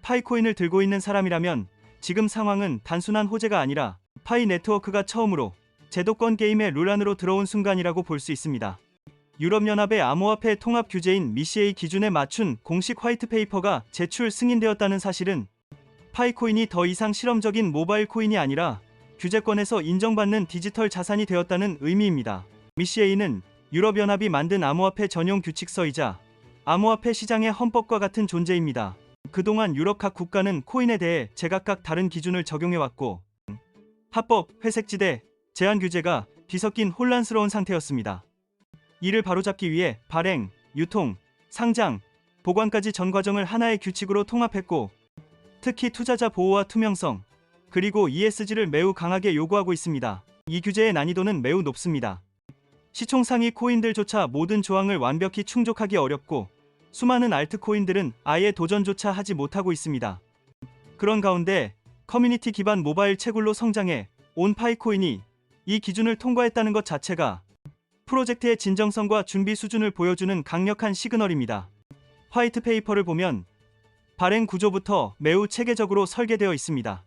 파이코인을 들고 있는 사람이라면 지금 상황은 단순한 호재가 아니라 파이 네트워크가 처음으로 제도권 게임의 룰 안으로 들어온 순간이라고 볼 수 있습니다. 유럽연합의 암호화폐 통합 규제인 MiCA 기준에 맞춘 공식 화이트페이퍼가 제출 승인되었다는 사실은 파이코인이 더 이상 실험적인 모바일 코인이 아니라 규제권에서 인정받는 디지털 자산이 되었다는 의미입니다. MiCA는 유럽연합이 만든 암호화폐 전용 규칙서이자 암호화폐 시장의 헌법과 같은 존재입니다. 그동안 유럽 각 국가는 코인에 대해 제각각 다른 기준을 적용해왔고 합법, 회색지대, 제한 규제가 뒤섞인 혼란스러운 상태였습니다. 이를 바로잡기 위해 발행, 유통, 상장, 보관까지 전 과정을 하나의 규칙으로 통합했고 특히 투자자 보호와 투명성, 그리고 ESG를 매우 강하게 요구하고 있습니다. 이 규제의 난이도는 매우 높습니다. 시총 상위 코인들조차 모든 조항을 완벽히 충족하기 어렵고 수많은 알트코인들은 아예 도전조차 하지 못하고 있습니다. 그런 가운데 커뮤니티 기반 모바일 채굴로 성장해 온 파이코인이 이 기준을 통과했다는 것 자체가 프로젝트의 진정성과 준비 수준을 보여주는 강력한 시그널입니다. 화이트페이퍼를 보면 발행 구조부터 매우 체계적으로 설계되어 있습니다.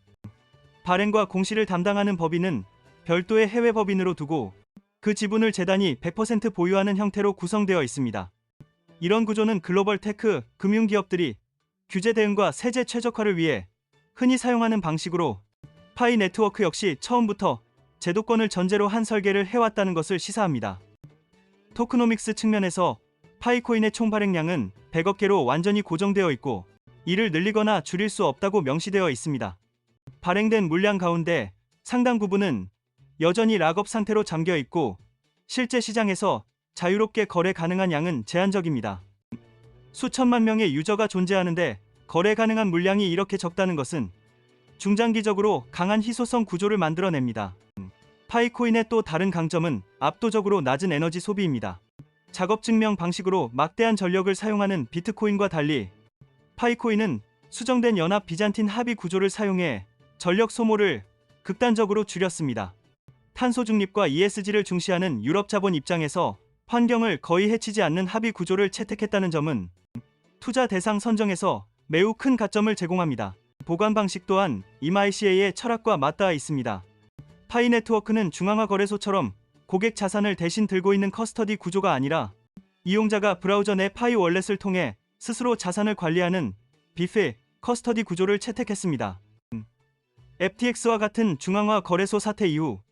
발행과 공시를 담당하는 법인은 별도의 해외 법인으로 두고 그 지분을 재단이 100% 보유하는 형태로 구성되어 있습니다. 이런 구조는 글로벌 테크, 금융기업들이 규제 대응과 세제 최적화를 위해 흔히 사용하는 방식으로 파이 네트워크 역시 처음부터 제도권을 전제로 한 설계를 해왔다는 것을 시사합니다. 토크노믹스 측면에서 파이코인의 총 발행량은 100억 개로 완전히 고정되어 있고 이를 늘리거나 줄일 수 없다고 명시되어 있습니다. 발행된 물량 가운데 상당 부분은 여전히 락업 상태로 잠겨 있고 실제 시장에서 자유롭게 거래 가능한 양은 제한적입니다. 수천만 명의 유저가 존재하는데 거래 가능한 물량이 이렇게 적다는 것은 중장기적으로 강한 희소성 구조를 만들어냅니다. 파이코인의 또 다른 강점은 압도적으로 낮은 에너지 소비입니다. 작업 증명 방식으로 막대한 전력을 사용하는 비트코인과 달리 파이코인은 수정된 연합 비잔틴 합의 구조를 사용해 전력 소모를 극단적으로 줄였습니다. 탄소 중립과 ESG를 중시하는 유럽 자본 입장에서 환경을 거의 해치지 않는 합의 구조를 채택했다는 점은 투자 대상 선정에서 매우 큰 가점을 제공합니다. 보관 방식 또한 MiCA의 철학과 맞닿아 있습니다. 파이 네트워크는 중앙화 거래소처럼 고객 자산을 대신 들고 있는 커스터디 구조가 아니라 이용자가 브라우저 내 파이 월렛을 통해 스스로 자산을 관리하는 비fe 커스터디 구조를 채택했습니다. FTX와 같은 중앙화 거래소 사태 이후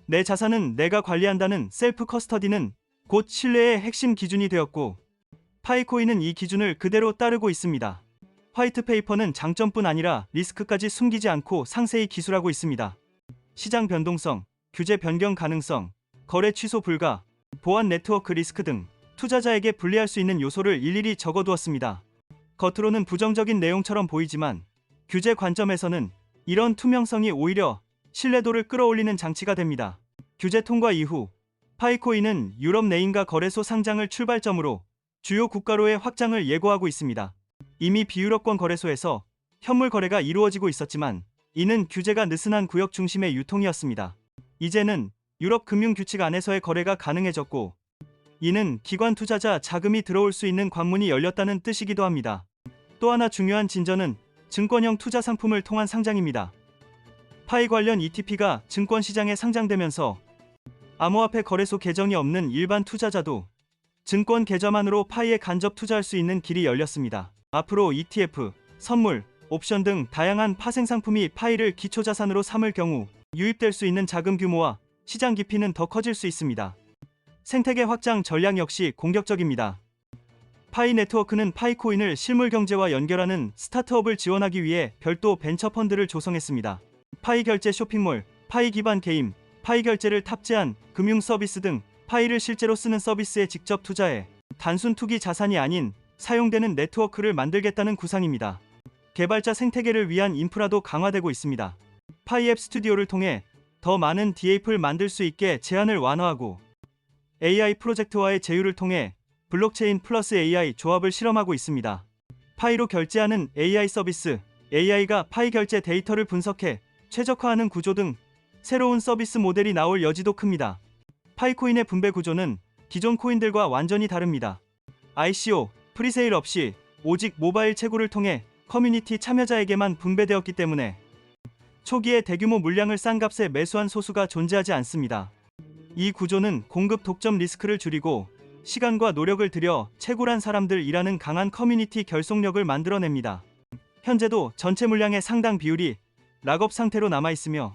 내 자산은 내가 관리한다는 셀프 커스터디는 곧 신뢰의 핵심 기준이 되었고 파이코인은 이 기준을 그대로 따르고 있습니다. 화이트페이퍼는 장점뿐 아니라 리스크까지 숨기지 않고 상세히 기술하고 있습니다. 시장 변동성, 규제 변경 가능성, 거래 취소 불가, 보안 네트워크 리스크 등 투자자에게 불리할 수 있는 요소를 일일이 적어두었습니다. 겉으로는 부정적인 내용처럼 보이지만 규제 관점에서는 이런 투명성이 오히려 신뢰도를 끌어올리는 장치가 됩니다. 규제 통과 이후 파이코인은 유럽 내인가 거래소 상장을 출발점으로 주요 국가로의 확장을 예고하고 있습니다. 이미 비유럽권 거래소에서 현물 거래가 이루어지고 있었지만 이는 규제가 느슨한 구역 중심의 유통이었습니다. 이제는 유럽 금융 규칙 안에서의 거래가 가능해졌고 이는 기관 투자자 자금이 들어올 수 있는 관문이 열렸다는 뜻이기도 합니다. 또 하나 중요한 진전은 증권형 투자 상품을 통한 상장입니다. 파이 관련 ETP가 증권시장에 상장되면서 암호화폐 거래소 계정이 없는 일반 투자자도 증권 계좌만으로 파이에 간접 투자할 수 있는 길이 열렸습니다. 앞으로 ETF, 선물, 옵션 등 다양한 파생 상품이 파이를 기초자산으로 삼을 경우 유입될 수 있는 자금 규모와 시장 깊이는 더 커질 수 있습니다. 생태계 확장 전략 역시 공격적입니다. 파이 네트워크는 파이코인을 실물 경제와 연결하는 스타트업을 지원하기 위해 별도 벤처 펀드를 조성했습니다. 파이 결제 쇼핑몰, 파이 기반 게임, 파이 결제를 탑재한 금융 서비스 등 파이를 실제로 쓰는 서비스에 직접 투자해 단순 투기 자산이 아닌 사용되는 네트워크를 만들겠다는 구상입니다. 개발자 생태계를 위한 인프라도 강화되고 있습니다. 파이 앱 스튜디오를 통해 더 많은 DApp을 만들 수 있게 제한을 완화하고 AI 프로젝트와의 제휴를 통해 블록체인 플러스 AI 조합을 실험하고 있습니다. 파이로 결제하는 AI 서비스, AI가 파이 결제 데이터를 분석해 최적화하는 구조 등 새로운 서비스 모델이 나올 여지도 큽니다. 파이코인의 분배 구조는 기존 코인들과 완전히 다릅니다. ICO, 프리세일 없이 오직 모바일 채굴을 통해 커뮤니티 참여자에게만 분배되었기 때문에 초기에 대규모 물량을 싼 값에 매수한 소수가 존재하지 않습니다. 이 구조는 공급 독점 리스크를 줄이고 시간과 노력을 들여 채굴한 사람들 일하는 강한 커뮤니티 결속력을 만들어냅니다. 현재도 전체 물량의 상당 비율이 락업 상태로 남아있으며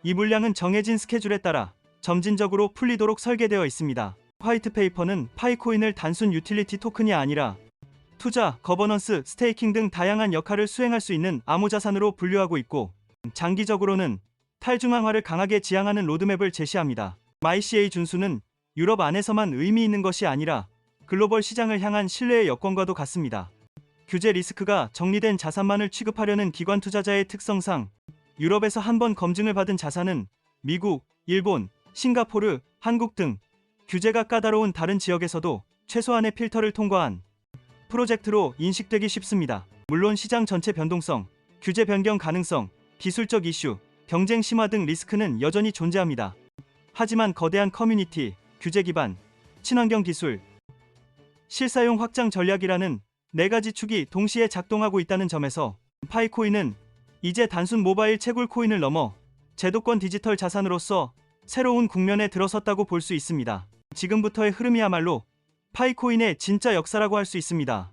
이 물량은 정해진 스케줄에 따라 점진적으로 풀리도록 설계되어 있습니다. 화이트페이퍼는 파이코인을 단순 유틸리티 토큰이 아니라 투자, 거버넌스, 스테이킹 등 다양한 역할을 수행할 수 있는 암호자산으로 분류하고 있고 장기적으로는 탈중앙화를 강하게 지향하는 로드맵을 제시합니다. MiCA 준수는 유럽 안에서만 의미 있는 것이 아니라 글로벌 시장을 향한 신뢰의 여건과도 같습니다. 규제 리스크가 정리된 자산만을 취급하려는 기관 투자자의 특성상 유럽에서 한 번 검증을 받은 자산은 미국, 일본, 싱가포르, 한국 등 규제가 까다로운 다른 지역에서도 최소한의 필터를 통과한 프로젝트로 인식되기 쉽습니다. 물론 시장 전체 변동성, 규제 변경 가능성, 기술적 이슈, 경쟁 심화 등 리스크는 여전히 존재합니다. 하지만 거대한 커뮤니티, 규제 기반, 친환경 기술, 실사용 확장 전략이라는 4가지 축이 동시에 작동하고 있다는 점에서 파이코인은 이제 단순 모바일 채굴 코인을 넘어 제도권 디지털 자산으로서 새로운 국면에 들어섰다고 볼 수 있습니다. 지금부터의 흐름이야말로 파이코인의 진짜 역사라고 할 수 있습니다.